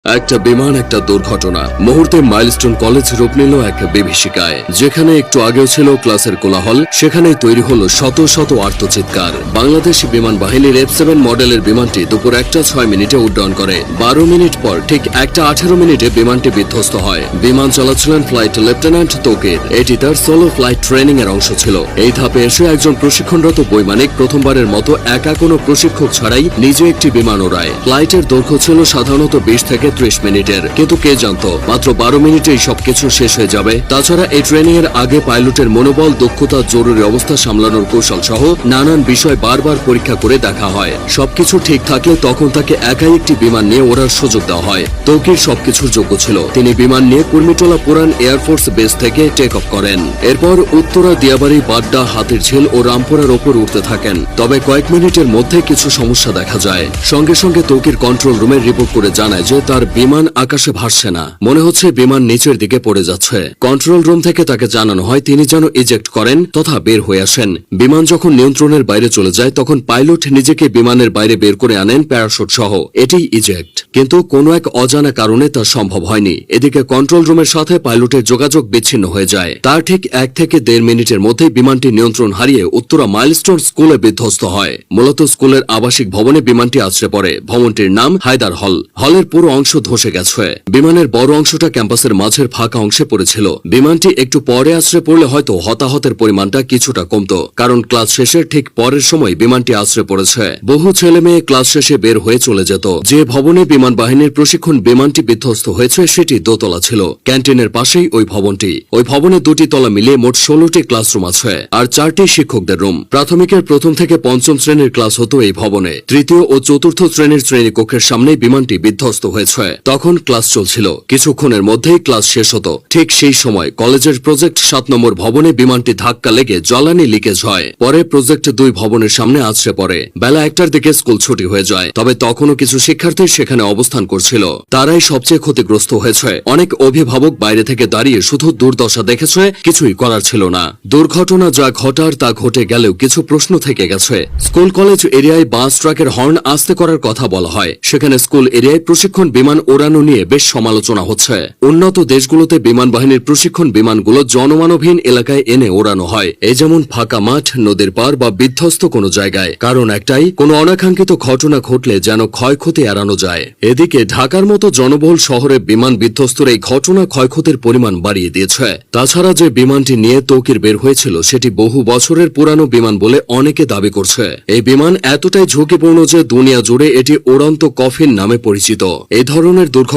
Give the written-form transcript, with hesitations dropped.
একটা বিমান একটা দুর্ঘটনা মুহূর্তে মাইলস্টোন কলেজ রূপ নিল এক বিভীষিকায়। যেখানে একটু আগেও ছিল ক্লাসের কোলাহল, সেখানেই তৈরি হলো শত শত আর্তচিৎকার। বাংলাদেশ বিমান বাহিনীর F7 মডেলের বিমানটি দুপুর 1:06 উড্ডয়ন করে। 12 মিনিট পর ঠিক 1:18 বিমানটি বিধ্বস্ত হয়। বিমান চালাচ্ছিলেন ফ্লাইট লেফটেন্যান্ট তৌকির। এটি তার সোলো ফ্লাইট ট্রেনিং এর অংশ ছিল। এই ধাপে এসে একজন প্রশিক্ষণরত বৈমানিক প্রথমবারের মতো একা কোনো প্রশিক্ষক ছাড়াই নিজে একটি বিমান ওড়ায়। ফ্লাইটের দৈর্ঘ্য ছিল সাধারণত 20 থেকে 30 মিনিটের, কিন্তু কে জানত মাত্র 12 মিনিটেই সবকিছু শেষ হয়ে যাবে। তাছাড়া এই ট্রেনিং এর আগে পাইলটের মনোবল, দক্ষতা, জরুরি অবস্থা সামলানোর কৌশল সহ নানান বিষয় বারবার পরীক্ষা করে দেখা হয়। সবকিছু ঠিক থাকলে তখন তাকে একাই একটি বিমান নিয়ে ওড়ার সুযোগ দেওয়া হয়। তৌকির সবকিছুর যোগ্য ছিল। তিনি বিমান নিয়ে কুর্মিটোলা পুরান এয়ারফোর্স বেস থেকে টেক অফ করেন। এরপর উত্তরা, দিয়াবাড়ি, বাড্ডা, হাতিরঝিল ও রামপুরার ওপর উঠতে থাকেন। তবে কয়েক মিনিটের মধ্যে কিছু সমস্যা দেখা যায়। সঙ্গে সঙ্গে তৌকির কন্ট্রোল রুমে রিপোর্ট করে জানায় যে তার বিমান আকাশে ভাসছে না, মনে হচ্ছে বিমান নিচের দিকে পড়ে যাচ্ছে। কন্ট্রোল রুম থেকে তাকে জানানো হয় তিনি যেন ইজেক্ট করেন তথা বের হয়ে আসেন। বিমান যখন নিয়ন্ত্রণের বাইরে চলে যায় তখন পাইলট নিজেকে বিমানের বাইরে বের করে আনেন প্যারাশুট সহ। এটিই ইজেক্ট, কিন্তু কোনো এক অজানা কারণে তা সম্ভব হয়নি। এদিকে কন্ট্রোল রুমের সাথে পাইলটের যোগাযোগ বিচ্ছিন্ন হয়ে যায়। তার ঠিক 1 থেকে 1.5 মিনিটের মধ্যেই বিমানটি নিয়ন্ত্রণ হারিয়ে উত্তরা মাইলস্টোন স্কুলে বিধ্বস্ত হয়। মূলত স্কুলের আবাসিক ভবনে বিমানটি আছড়ে পড়ে। ভবনটির নাম হায়দার হল। হলের পুরো অংশ ধসে গেছে। বিমানের বড় অংশটা ক্যাম্পাসের মাঝের ফাঁকা অংশে পড়েছিল। বিমানটি একটু পরে আছড়ে পড়লে হয়তো হতাহতের পরিমাণটা কিছুটা কমতো, কারণ ক্লাস শেষের ঠিক পরের সময় বিমানটি আছড়ে পড়েছে। বহু ছেলে মেয়ে ক্লাস শেষে বের হয়ে চলে যেত। যে ভবনে বিমান বাহিনীর প্রশিক্ষণ বিমানটি বিধ্বস্ত হয়েছে সেটি দোতলা ছিল। ক্যান্টিনের পাশেই ওই ভবনটি। ওই ভবনে 2টি তলা মিলিয়ে মোট 16টি ক্লাসরুম আছে আর 4টি শিক্ষকদের রুম। প্রাথমিকের 1ম থেকে 5ম শ্রেণীর ক্লাস হতো এই ভবনে। 3য় ও 4র্থ শ্রেণীর শ্রেণীকক্ষের সামনেই বিমানটি বিধ্বস্ত হয়েছে। তখন ক্লাস চলছিল। কিছুক্ষণের মধ্যেই ক্লাস শেষ হতো। ঠিক সেই সময় কলেজের প্রজেক্ট 7 নম্বর ভবনে বিমানটি ধাক্কা লেগে জ্বালানি লিকেজ হয়। পরে প্রজেক্ট 2 ভবনের সামনে আছড়ে পড়ে। বেলা 1টার দিকে স্কুল ছুটি হয়ে যায়। তবে তখনও কিছু শিক্ষার্থী সেখানে অবস্থান করছিল। তারাই সবচেয়ে ক্ষতিগ্রস্ত হয়েছে। অনেক অভিভাবক বাইরে থেকে দাঁড়িয়ে শুধু দুর্দশা দেখেছে, কিছুই করার ছিল না। দুর্ঘটনা যা ঘটার তা ঘটে গেলেও কিছু প্রশ্ন থেকে গেছে। স্কুল কলেজ এরিয়ায় বাস ট্রাকের হর্ন আস্তে করার কথা বলা হয়। সেখানে স্কুল এরিয়ায় প্রশিক্ষণ বিমান ওড়ানো নিয়ে বেশ সমালোচনা হচ্ছে। উন্নত দেশগুলোতে বিমান বাহিনীর প্রশিক্ষণ বিমানগুলো জনমানবহীন এলাকায় এনে ওড়ানো হয়, এই যেমন ফাঁকা মাঠ, নদীর পার বা বিধ্বস্ত কোনো জায়গায়। কারণ একটাই, কোনো অনাকাঙ্ক্ষিত ঘটনা ঘটলে যেন ক্ষয়ক্ষতি এড়ানো যায়। এদিকে ঢাকার মতো জনবহুল শহরে বিমান বিধ্বস্তর এই ঘটনা ক্ষয়ক্ষতির পরিমাণ বাড়িয়ে দিয়েছে। তাছাড়া যে বিমানটি নিয়ে তৌকির বের হয়েছিল সেটি বহু বছরের পুরানো বিমান বলে অনেকে দাবি করছে। এই বিমান এতটাই ঝুঁকিপূর্ণ যে দুনিয়া জুড়ে এটি উড়ন্ত কফিন নামে পরিচিত। এই ধরনের দুর্ঘটনা